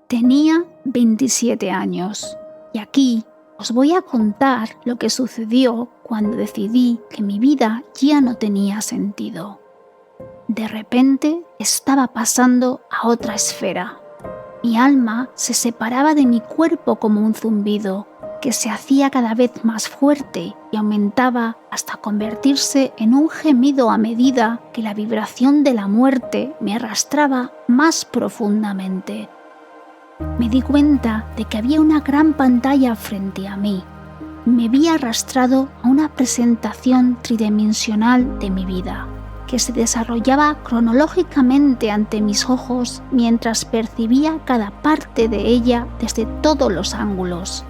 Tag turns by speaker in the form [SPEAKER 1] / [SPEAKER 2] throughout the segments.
[SPEAKER 1] Tenía 27 años y aquí os voy a contar lo que sucedió cuando decidí que mi vida ya no tenía sentido. De repente estaba pasando a otra esfera. Mi alma se separaba de mi cuerpo como un zumbido que se hacía cada vez más fuerte y aumentaba hasta convertirse en un gemido a medida que la vibración de la muerte me arrastraba más profundamente. Me di cuenta de que había una gran pantalla frente a mí. Me vi arrastrado a una presentación tridimensional de mi vida, que se desarrollaba cronológicamente ante mis ojos mientras percibía cada parte de ella desde todos los ángulos.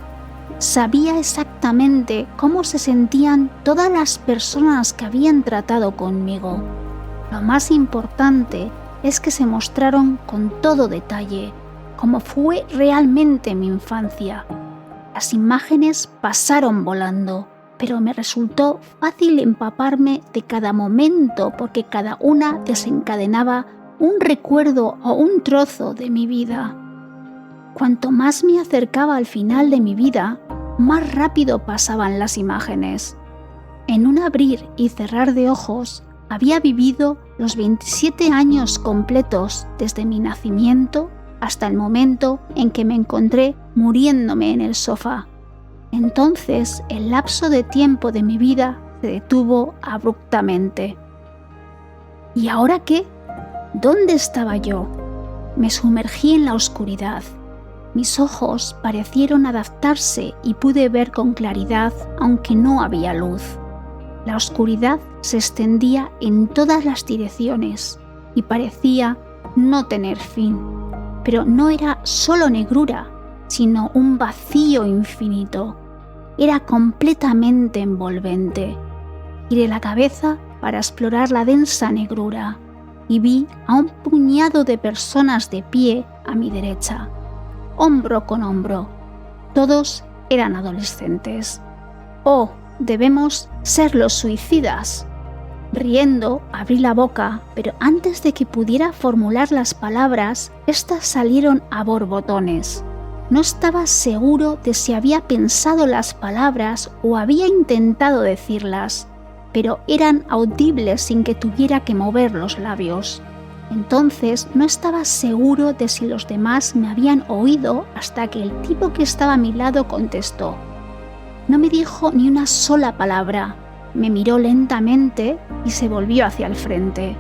[SPEAKER 1] Sabía exactamente cómo se sentían todas las personas que habían tratado conmigo. Lo más importante es que se mostraron con todo detalle cómo fue realmente mi infancia. Las imágenes pasaron volando, pero me resultó fácil empaparme de cada momento porque cada una desencadenaba un recuerdo o un trozo de mi vida. Cuanto más me acercaba al final de mi vida, más rápido pasaban las imágenes. En un abrir y cerrar de ojos, había vivido los 27 años completos desde mi nacimiento hasta el momento en que me encontré muriéndome en el sofá. Entonces, el lapso de tiempo de mi vida se detuvo abruptamente. ¿Y ahora qué? ¿Dónde estaba yo? Me sumergí en la oscuridad. Mis ojos parecieron adaptarse y pude ver con claridad, aunque no había luz. La oscuridad se extendía en todas las direcciones y parecía no tener fin. Pero no era solo negrura, sino un vacío infinito. Era completamente envolvente. Giré la cabeza para explorar la densa negrura y vi a un puñado de personas de pie a mi derecha, hombro con hombro. Todos eran adolescentes. ¡Oh, debemos ser los suicidas! Riendo, abrí la boca, pero antes de que pudiera formular las palabras, estas salieron a borbotones. No estaba seguro de si había pensado las palabras o había intentado decirlas, pero eran audibles sin que tuviera que mover los labios. Entonces no estaba seguro de si los demás me habían oído hasta que el tipo que estaba a mi lado contestó. No me dijo ni una sola palabra. Me miró lentamente y se volvió hacia el frente.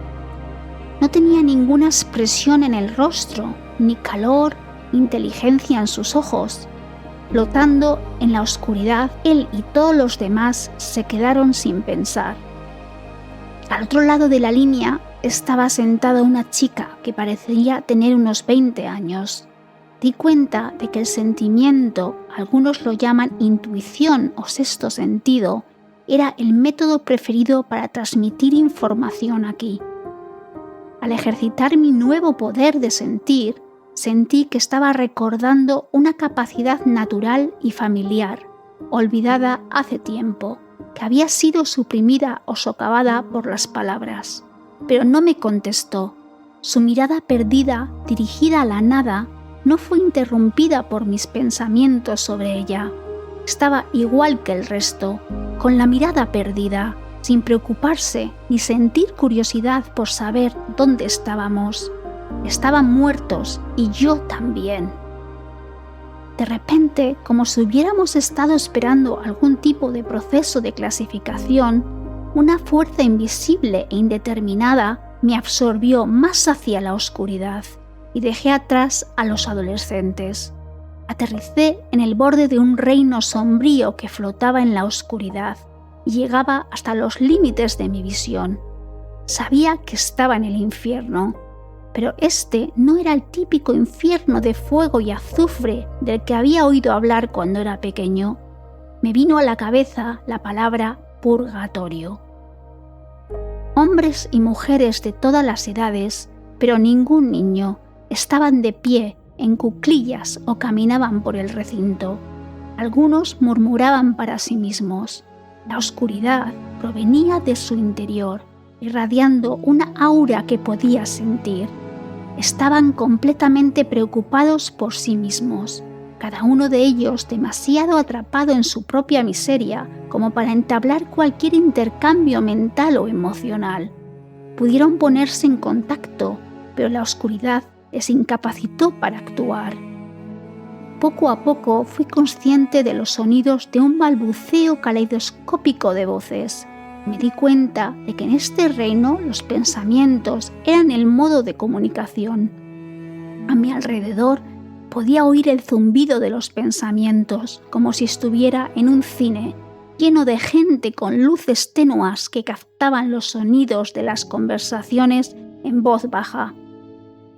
[SPEAKER 1] No tenía ninguna expresión en el rostro, ni calor, ni inteligencia en sus ojos. Flotando en la oscuridad, él y todos los demás se quedaron sin pensar. Al otro lado de la línea estaba sentada una chica que parecía tener unos 20 años. Di cuenta de que el sentimiento, algunos lo llaman intuición o sexto sentido, era el método preferido para transmitir información aquí. Al ejercitar mi nuevo poder de sentir, sentí que estaba recordando una capacidad natural y familiar, olvidada hace tiempo, que había sido suprimida o socavada por las palabras. Pero no me contestó. Su mirada perdida, dirigida a la nada, no fue interrumpida por mis pensamientos sobre ella. Estaba igual que el resto, con la mirada perdida, sin preocuparse ni sentir curiosidad por saber dónde estábamos. Estaban muertos y yo también. De repente, como si hubiéramos estado esperando algún tipo de proceso de clasificación, una fuerza invisible e indeterminada me absorbió más hacia la oscuridad y dejé atrás a los adolescentes. Aterricé en el borde de un reino sombrío que flotaba en la oscuridad y llegaba hasta los límites de mi visión. Sabía que estaba en el infierno, pero este no era el típico infierno de fuego y azufre del que había oído hablar cuando era pequeño. Me vino a la cabeza la palabra purgatorio. Hombres y mujeres de todas las edades, pero ningún niño, estaban de pie en cuclillas o caminaban por el recinto. Algunos murmuraban para sí mismos. La oscuridad provenía de su interior, irradiando una aura que podía sentir. estaban completamente preocupados por sí mismos, cada uno de ellos demasiado atrapado en su propia miseria como para entablar cualquier intercambio mental o emocional. Pudieron ponerse en contacto, pero la oscuridad les incapacitó para actuar. Poco a poco fui consciente de los sonidos de un balbuceo caleidoscópico de voces. Me di cuenta de que en este reino los pensamientos eran el modo de comunicación. A mi alrededor podía oír el zumbido de los pensamientos, como si estuviera en un cine, lleno de gente con luces tenuas que captaban los sonidos de las conversaciones en voz baja.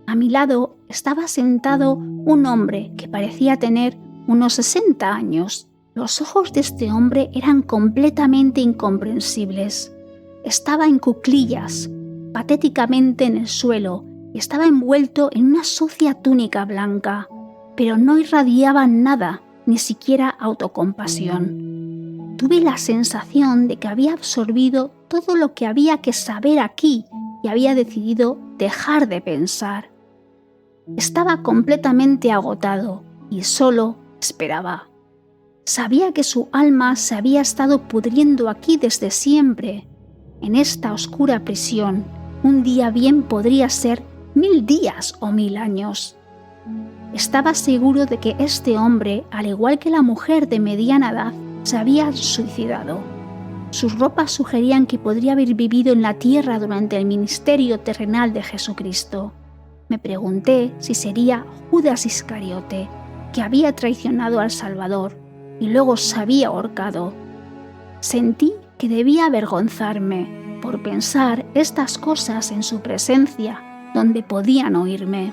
[SPEAKER 1] A mi lado estaba sentado un hombre que parecía tener unos 60 años. Los ojos de este hombre eran completamente incomprensibles. Estaba en cuclillas, patéticamente en el suelo, y estaba envuelto en una sucia túnica blanca, pero no irradiaba nada, ni siquiera autocompasión. Tuve la sensación de que había absorbido todo lo que había que saber aquí y había decidido dejar de pensar. Estaba completamente agotado y solo esperaba. Sabía que su alma se había estado pudriendo aquí desde siempre. En esta oscura prisión, un día bien podría ser 1000 días o 1000 años. Estaba seguro de que este hombre, al igual que la mujer de mediana edad, se había suicidado. Sus ropas sugerían que podría haber vivido en la tierra durante el ministerio terrenal de Jesucristo. Me pregunté si sería Judas Iscariote, que había traicionado al Salvador y luego se había ahorcado. Sentí que debía avergonzarme por pensar estas cosas en su presencia, donde podían oírme.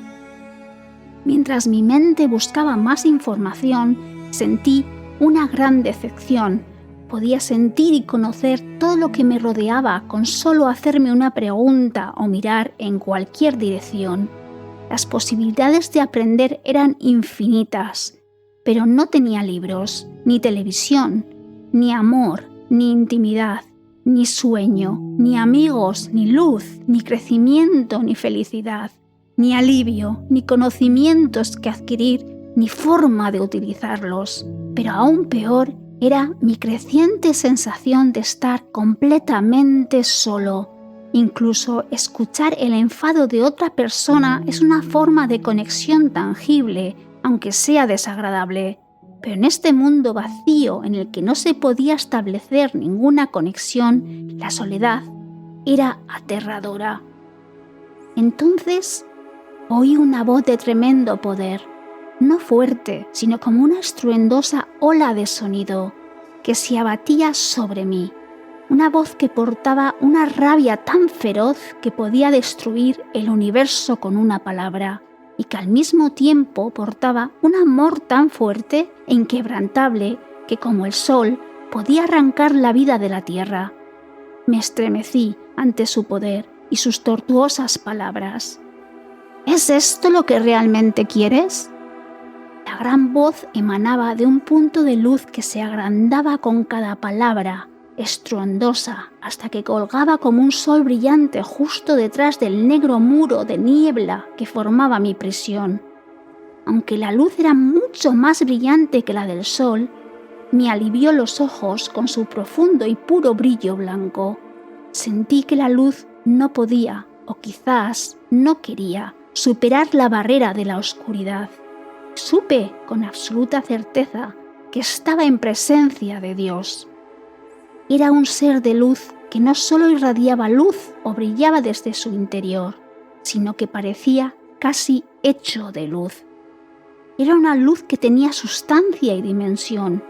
[SPEAKER 1] Mientras mi mente buscaba más información, sentí una gran decepción. Podía sentir y conocer todo lo que me rodeaba con solo hacerme una pregunta o mirar en cualquier dirección. Las posibilidades de aprender eran infinitas, pero no tenía libros, ni televisión, ni amor, ni intimidad, ni sueño, ni amigos, ni luz, ni crecimiento, ni felicidad, ni alivio, ni conocimientos que adquirir, ni forma de utilizarlos. Pero aún peor era mi creciente sensación de estar completamente solo. Incluso escuchar el enfado de otra persona es una forma de conexión tangible, aunque sea desagradable. Pero en este mundo vacío en el que no se podía establecer ninguna conexión, la soledad era aterradora. Entonces oí una voz de tremendo poder, no fuerte, sino como una estruendosa ola de sonido que se abatía sobre mí. Una voz que portaba una rabia tan feroz que podía destruir el universo con una palabra, y que al mismo tiempo portaba un amor tan fuerte e inquebrantable que, como el sol, podía arrancar la vida de la tierra. Me estremecí ante su poder y sus tortuosas palabras. ¿Es esto lo que realmente quieres? La gran voz emanaba de un punto de luz que se agrandaba con cada palabra, estruendosa, hasta que colgaba como un sol brillante justo detrás del negro muro de niebla que formaba mi prisión. Aunque la luz era mucho más brillante que la del sol, me alivió los ojos con su profundo y puro brillo blanco. Sentí que la luz no podía, o quizás no quería, superar la barrera de la oscuridad. Supe con absoluta certeza que estaba en presencia de Dios. Era un ser de luz que no solo irradiaba luz o brillaba desde su interior, sino que parecía casi hecho de luz. Era una luz que tenía sustancia y dimensión,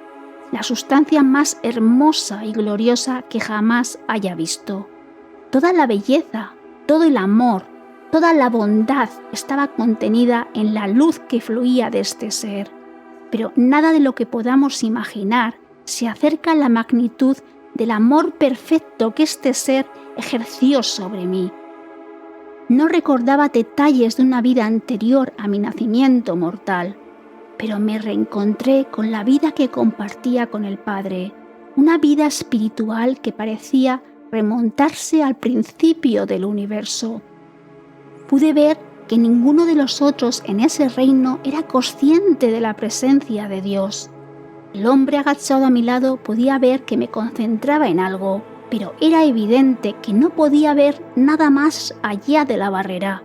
[SPEAKER 1] la sustancia más hermosa y gloriosa que jamás haya visto. Toda la belleza, todo el amor, toda la bondad estaba contenida en la luz que fluía de este ser, pero nada de lo que podamos imaginar se acerca a la magnitud del amor perfecto que este ser ejerció sobre mí. No recordaba detalles de una vida anterior a mi nacimiento mortal, pero me reencontré con la vida que compartía con el Padre, una vida espiritual que parecía remontarse al principio del universo. Pude ver que ninguno de los otros en ese reino era consciente de la presencia de Dios. El hombre agachado a mi lado podía ver que me concentraba en algo, pero era evidente que no podía ver nada más allá de la barrera.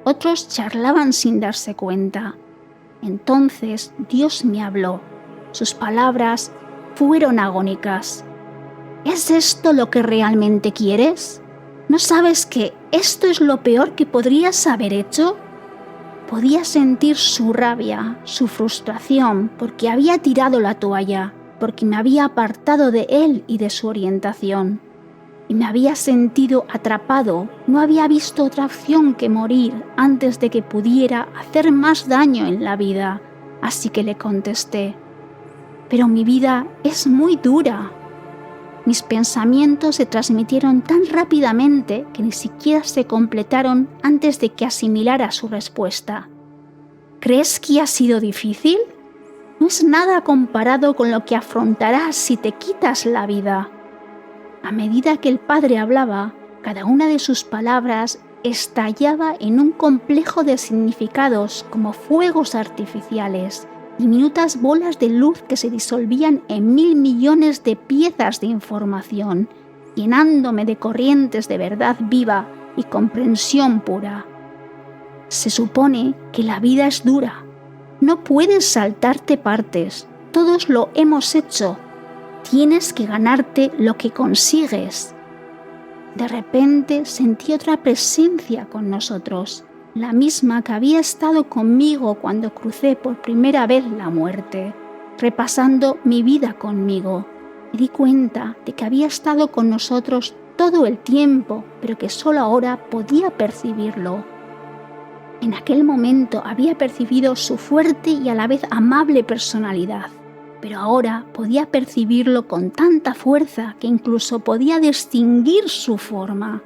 [SPEAKER 1] Otros charlaban sin darse cuenta. Entonces Dios me habló. Sus palabras fueron agónicas. ¿Es esto lo que realmente quieres? ¿No sabes que esto es lo peor que podrías haber hecho? Podía sentir su rabia, su frustración, porque había tirado la toalla, porque me había apartado de él y de su orientación. Y me había sentido atrapado, no había visto otra opción que morir antes de que pudiera hacer más daño en la vida, así que le contesté: pero mi vida es muy dura. Mis pensamientos se transmitieron tan rápidamente que ni siquiera se completaron antes de que asimilara su respuesta. ¿Crees que ha sido difícil? No es nada comparado con lo que afrontarás si te quitas la vida. A medida que el padre hablaba, cada una de sus palabras estallaba en un complejo de significados como fuegos artificiales, diminutas bolas de luz que se disolvían en 1.000 millones de piezas de información, llenándome de corrientes de verdad viva y comprensión pura. Se supone que la vida es dura. No puedes saltarte partes. Todos lo hemos hecho. Tienes que ganarte lo que consigues. De repente sentí otra presencia con nosotros, la misma que había estado conmigo cuando crucé por primera vez la muerte, repasando mi vida conmigo. Me di cuenta de que había estado con nosotros todo el tiempo, pero que solo ahora podía percibirlo. En aquel momento había percibido su fuerte y a la vez amable personalidad, pero ahora podía percibirlo con tanta fuerza que incluso podía distinguir su forma.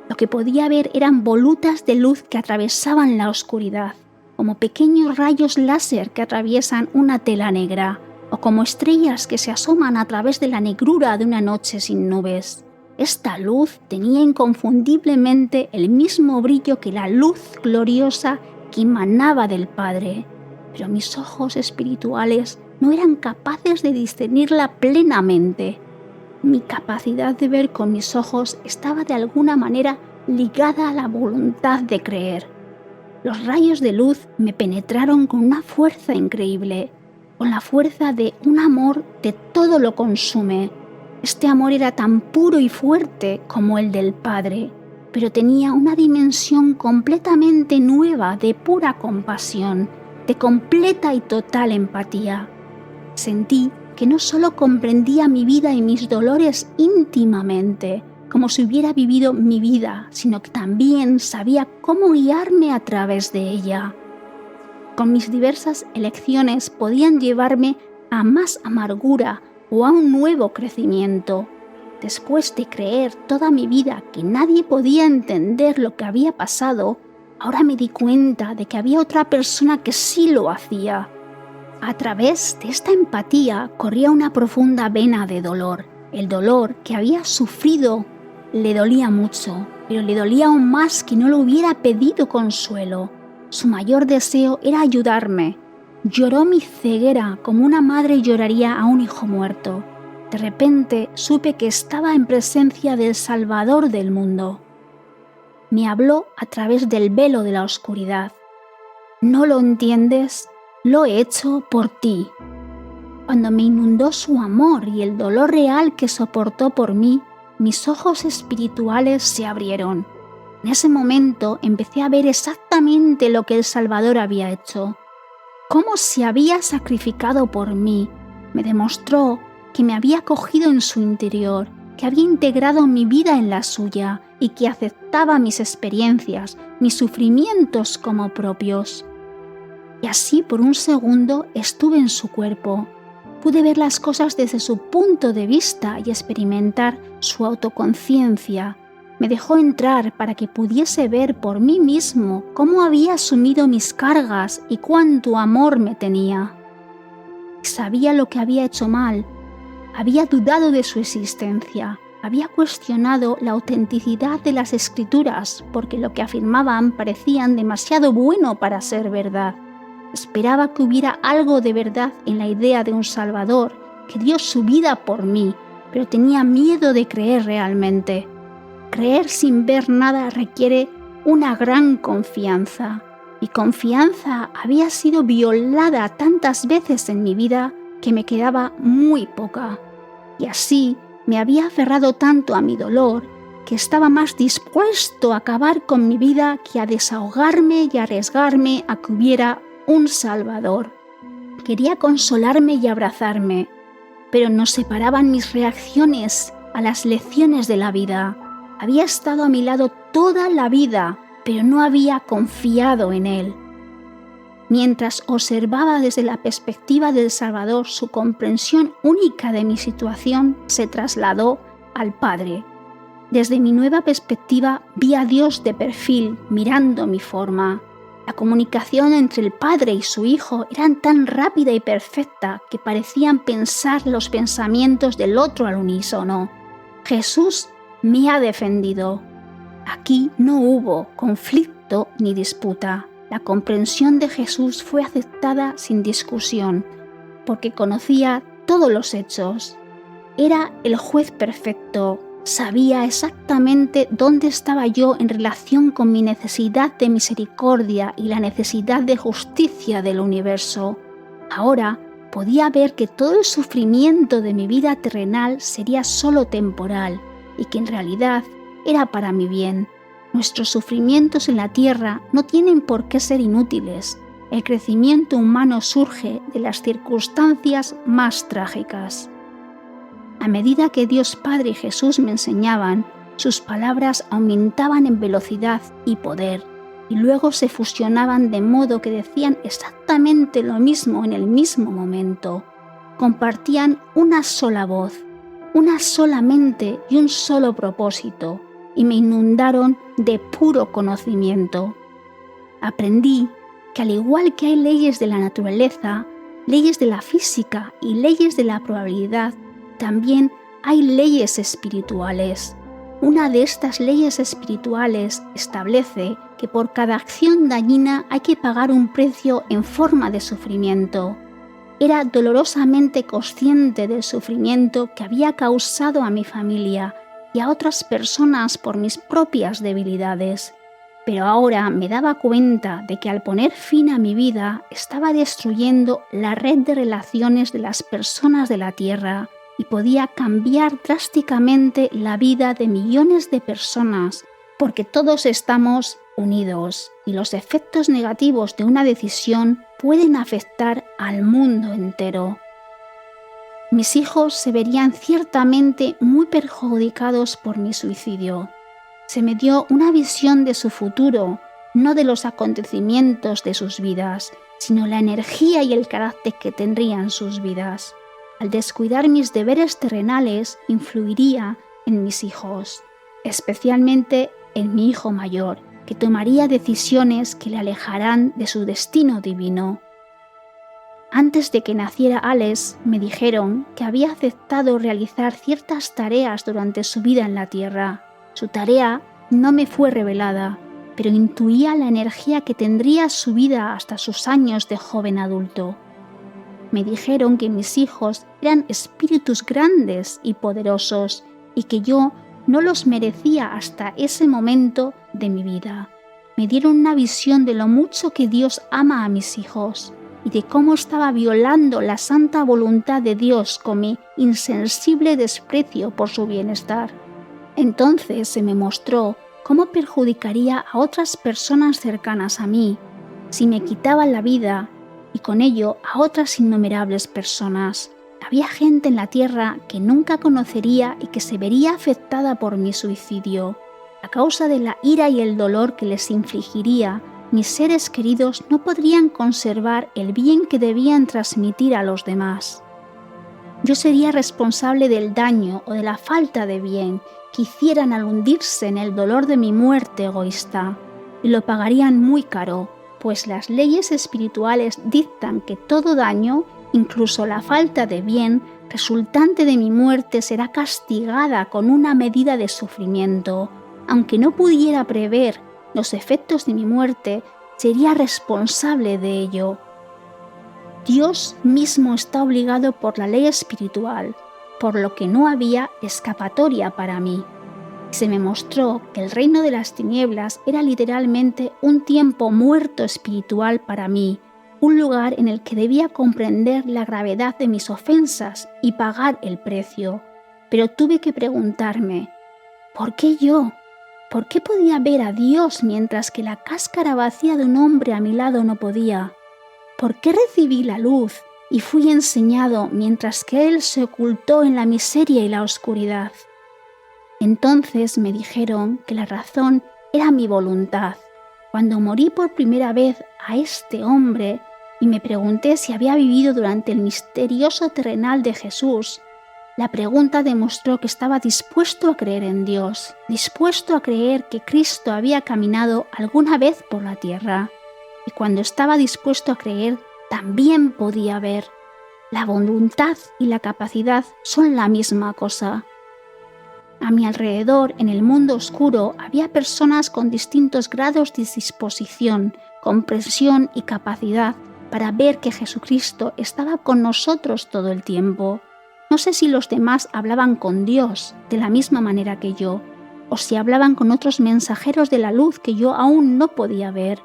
[SPEAKER 1] Lo que podía ver eran volutas de luz que atravesaban la oscuridad, como pequeños rayos láser que atraviesan una tela negra, o como estrellas que se asoman a través de la negrura de una noche sin nubes. Esta luz tenía inconfundiblemente el mismo brillo que la luz gloriosa que emanaba del Padre, pero mis ojos espirituales no eran capaces de discernirla plenamente. Mi capacidad de ver con mis ojos estaba de alguna manera ligada a la voluntad de creer. Los rayos de luz me penetraron con una fuerza increíble, con la fuerza de un amor que todo lo consume. Este amor era tan puro y fuerte como el del Padre, pero tenía una dimensión completamente nueva de pura compasión, de completa y total empatía. Sentí que no solo comprendía mi vida y mis dolores íntimamente, como si hubiera vivido mi vida, sino que también sabía cómo guiarme a través de ella. Con mis diversas elecciones podían llevarme a más amargura o a un nuevo crecimiento. Después de creer toda mi vida que nadie podía entender lo que había pasado, ahora me di cuenta de que había otra persona que sí lo hacía. A través de esta empatía corría una profunda vena de dolor. El dolor que había sufrido le dolía mucho, pero le dolía aún más que no le hubiera pedido consuelo. Su mayor deseo era ayudarme. Lloró mi ceguera como una madre lloraría a un hijo muerto. De repente supe que estaba en presencia del Salvador del mundo. Me habló a través del velo de la oscuridad. ¿No lo entiendes? Lo he hecho por ti. Cuando me inundó su amor y el dolor real que soportó por mí, mis ojos espirituales se abrieron. En ese momento empecé a ver exactamente lo que el Salvador había hecho. Cómo se había sacrificado por mí. Me demostró que me había acogido en su interior, que había integrado mi vida en la suya y que aceptaba mis experiencias, mis sufrimientos como propios. Y así por un segundo estuve en su cuerpo. Pude ver las cosas desde su punto de vista y experimentar su autoconciencia. Me dejó entrar para que pudiese ver por mí mismo cómo había asumido mis cargas y cuánto amor me tenía. Sabía lo que había hecho mal. Había dudado de su existencia. Había cuestionado la autenticidad de las Escrituras porque lo que afirmaban parecían demasiado bueno para ser verdad. Esperaba que hubiera algo de verdad en la idea de un Salvador que dio su vida por mí, pero tenía miedo de creer realmente. Creer sin ver nada requiere una gran confianza. Mi confianza había sido violada tantas veces en mi vida que me quedaba muy poca. Y así me había aferrado tanto a mi dolor que estaba más dispuesto a acabar con mi vida que a desahogarme y arriesgarme a que hubiera un Salvador. Quería consolarme y abrazarme, pero nos separaban mis reacciones a las lecciones de la vida. Había estado a mi lado toda la vida, pero no había confiado en Él. Mientras observaba desde la perspectiva del Salvador, su comprensión única de mi situación se trasladó al Padre. Desde mi nueva perspectiva vi a Dios de perfil, mirando mi forma. La comunicación entre el Padre y su Hijo era tan rápida y perfecta que parecían pensar los pensamientos del otro al unísono. Jesús me ha defendido. Aquí no hubo conflicto ni disputa. La comprensión de Jesús fue aceptada sin discusión, porque conocía todos los hechos. Era el juez perfecto, sabía exactamente dónde estaba yo en relación con mi necesidad de misericordia y la necesidad de justicia del universo. Ahora podía ver que todo el sufrimiento de mi vida terrenal sería solo temporal y que en realidad era para mi bien. Nuestros sufrimientos en la tierra no tienen por qué ser inútiles. El crecimiento humano surge de las circunstancias más trágicas. A medida que Dios Padre y Jesús me enseñaban, sus palabras aumentaban en velocidad y poder, y luego se fusionaban de modo que decían exactamente lo mismo en el mismo momento. Compartían una sola voz, una sola mente y un solo propósito, y me inundaron de puro conocimiento. Aprendí que al igual que hay leyes de la naturaleza, leyes de la física y leyes de la probabilidad, también hay leyes espirituales. Una de estas leyes espirituales establece que por cada acción dañina hay que pagar un precio en forma de sufrimiento. Era dolorosamente consciente del sufrimiento que había causado a mi familia y a otras personas por mis propias debilidades. Pero ahora me daba cuenta de que al poner fin a mi vida estaba destruyendo la red de relaciones de las personas de la tierra y podía cambiar drásticamente la vida de millones de personas, porque todos estamos unidos y los efectos negativos de una decisión pueden afectar al mundo entero. Mis hijos se verían ciertamente muy perjudicados por mi suicidio. Se me dio una visión de su futuro, no de los acontecimientos de sus vidas, sino la energía y el carácter que tendrían sus vidas. Al descuidar mis deberes terrenales, influiría en mis hijos, especialmente en mi hijo mayor, que tomaría decisiones que le alejarán de su destino divino. Antes de que naciera Alex, me dijeron que había aceptado realizar ciertas tareas durante su vida en la Tierra. Su tarea no me fue revelada, pero intuía la energía que tendría su vida hasta sus años de joven adulto. Me dijeron que mis hijos eran espíritus grandes y poderosos y que yo no los merecía hasta ese momento de mi vida. Me dieron una visión de lo mucho que Dios ama a mis hijos y de cómo estaba violando la santa voluntad de Dios con mi insensible desprecio por su bienestar. Entonces se me mostró cómo perjudicaría a otras personas cercanas a mí si me quitaban la vida y con ello a otras innumerables personas. Había gente en la tierra que nunca conocería y que se vería afectada por mi suicidio. A causa de la ira y el dolor que les infligiría, mis seres queridos no podrían conservar el bien que debían transmitir a los demás. Yo sería responsable del daño o de la falta de bien que hicieran al hundirse en el dolor de mi muerte egoísta, y lo pagarían muy caro, pues las leyes espirituales dictan que todo daño, incluso la falta de bien, resultante de mi muerte será castigada con una medida de sufrimiento. Aunque no pudiera prever los efectos de mi muerte, sería responsable de ello. Dios mismo está obligado por la ley espiritual, por lo que no había escapatoria para mí. Se me mostró que el reino de las tinieblas era literalmente un tiempo muerto espiritual para mí, un lugar en el que debía comprender la gravedad de mis ofensas y pagar el precio. Pero tuve que preguntarme, ¿por qué yo? ¿Por qué podía ver a Dios mientras que la cáscara vacía de un hombre a mi lado no podía? ¿Por qué recibí la luz y fui enseñado mientras que Él se ocultó en la miseria y la oscuridad? Entonces me dijeron que la razón era mi voluntad. Cuando morí por primera vez a este hombre y me pregunté si había vivido durante el misterioso terrenal de Jesús, la pregunta demostró que estaba dispuesto a creer en Dios, dispuesto a creer que Cristo había caminado alguna vez por la tierra. Y cuando estaba dispuesto a creer, también podía ver. La voluntad y la capacidad son la misma cosa. A mi alrededor, en el mundo oscuro, había personas con distintos grados de disposición, comprensión y capacidad para ver que Jesucristo estaba con nosotros todo el tiempo. No sé si los demás hablaban con Dios de la misma manera que yo, o si hablaban con otros mensajeros de la luz que yo aún no podía ver,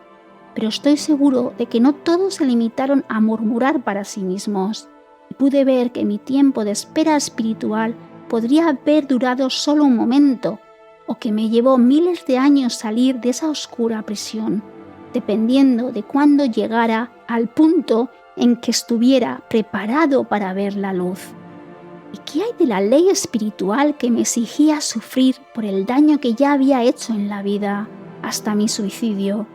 [SPEAKER 1] pero estoy seguro de que no todos se limitaron a murmurar para sí mismos. Y pude ver que mi tiempo de espera espiritual podría haber durado solo un momento, o que me llevó miles de años salir de esa oscura prisión, dependiendo de cuándo llegara al punto en que estuviera preparado para ver la luz. ¿Y qué hay de la ley espiritual que me exigía sufrir por el daño que ya había hecho en la vida, hasta mi suicidio?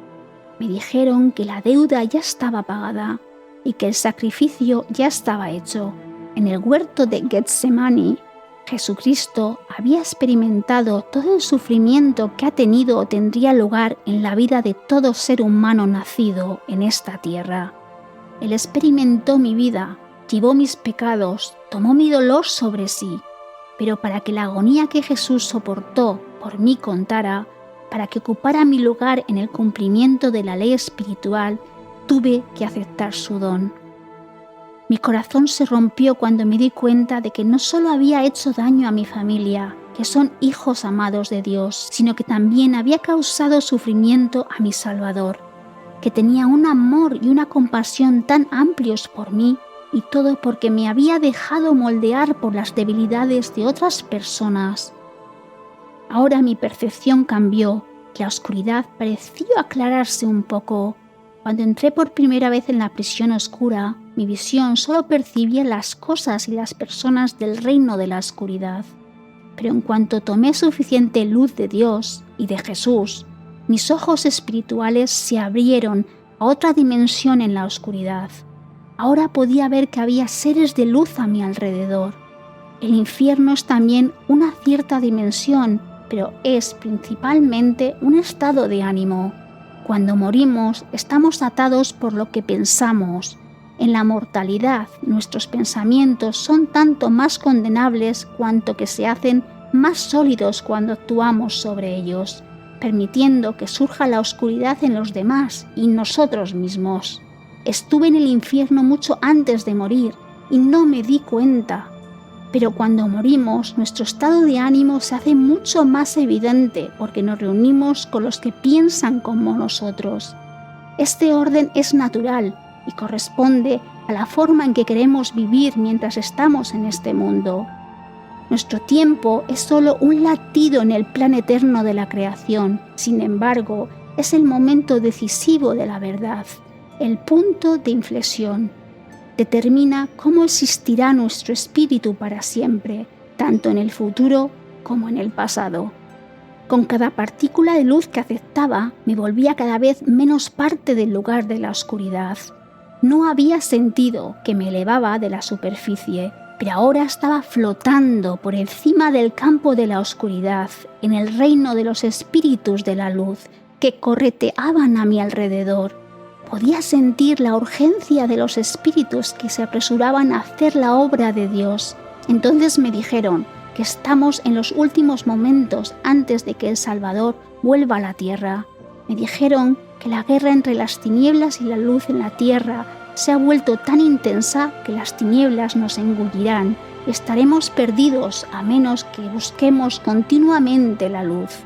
[SPEAKER 1] Me dijeron que la deuda ya estaba pagada y que el sacrificio ya estaba hecho. En el huerto de Getsemaní, Jesucristo había experimentado todo el sufrimiento que ha tenido o tendría lugar en la vida de todo ser humano nacido en esta tierra. Él experimentó mi vida, llevó mis pecados, tomó mi dolor sobre sí, pero para que la agonía que Jesús soportó por mí contara, para que ocupara mi lugar en el cumplimiento de la ley espiritual, tuve que aceptar su don. Mi corazón se rompió cuando me di cuenta de que no solo había hecho daño a mi familia, que son hijos amados de Dios, sino que también había causado sufrimiento a mi Salvador, que tenía un amor y una compasión tan amplios por mí, y todo porque me había dejado moldear por las debilidades de otras personas. Ahora mi percepción cambió, la oscuridad pareció aclararse un poco. Cuando entré por primera vez en la prisión oscura, mi visión solo percibía las cosas y las personas del reino de la oscuridad. Pero en cuanto tomé suficiente luz de Dios y de Jesús, mis ojos espirituales se abrieron a otra dimensión en la oscuridad. Ahora podía ver que había seres de luz a mi alrededor. El infierno es también una cierta dimensión, pero es principalmente un estado de ánimo. Cuando morimos, estamos atados por lo que pensamos. En la mortalidad, nuestros pensamientos son tanto más condenables cuanto que se hacen más sólidos cuando actuamos sobre ellos, permitiendo que surja la oscuridad en los demás y nosotros mismos. Estuve en el infierno mucho antes de morir y no me di cuenta. Pero cuando morimos, nuestro estado de ánimo se hace mucho más evidente porque nos reunimos con los que piensan como nosotros. Este orden es natural y corresponde a la forma en que queremos vivir mientras estamos en este mundo. Nuestro tiempo es solo un latido en el plan eterno de la creación. Sin embargo, es el momento decisivo de la verdad, el punto de inflexión. Determina cómo existirá nuestro espíritu para siempre, tanto en el futuro como en el pasado. Con cada partícula de luz que aceptaba, me volvía cada vez menos parte del lugar de la oscuridad. No había sentido que me elevaba de la superficie, pero ahora estaba flotando por encima del campo de la oscuridad, en el reino de los espíritus de la luz, que correteaban a mi alrededor. Podía sentir la urgencia de los espíritus que se apresuraban a hacer la obra de Dios. Entonces me dijeron que estamos en los últimos momentos antes de que el Salvador vuelva a la tierra. Me dijeron que la guerra entre las tinieblas y la luz en la tierra se ha vuelto tan intensa que las tinieblas nos engullirán. Estaremos perdidos a menos que busquemos continuamente la luz.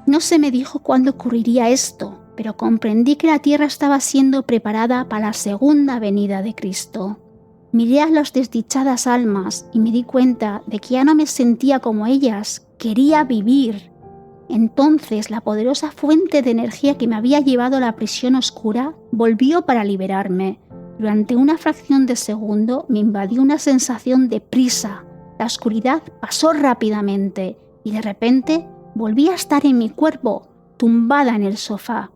[SPEAKER 1] No se me dijo cuándo ocurriría esto, pero comprendí que la tierra estaba siendo preparada para la segunda venida de Cristo. Miré a las desdichadas almas y me di cuenta de que ya no me sentía como ellas, quería vivir. Entonces la poderosa fuente de energía que me había llevado a la prisión oscura volvió para liberarme. Durante una fracción de segundo me invadió una sensación de prisa. La oscuridad pasó rápidamente y de repente volví a estar en mi cuerpo, tumbada en el sofá.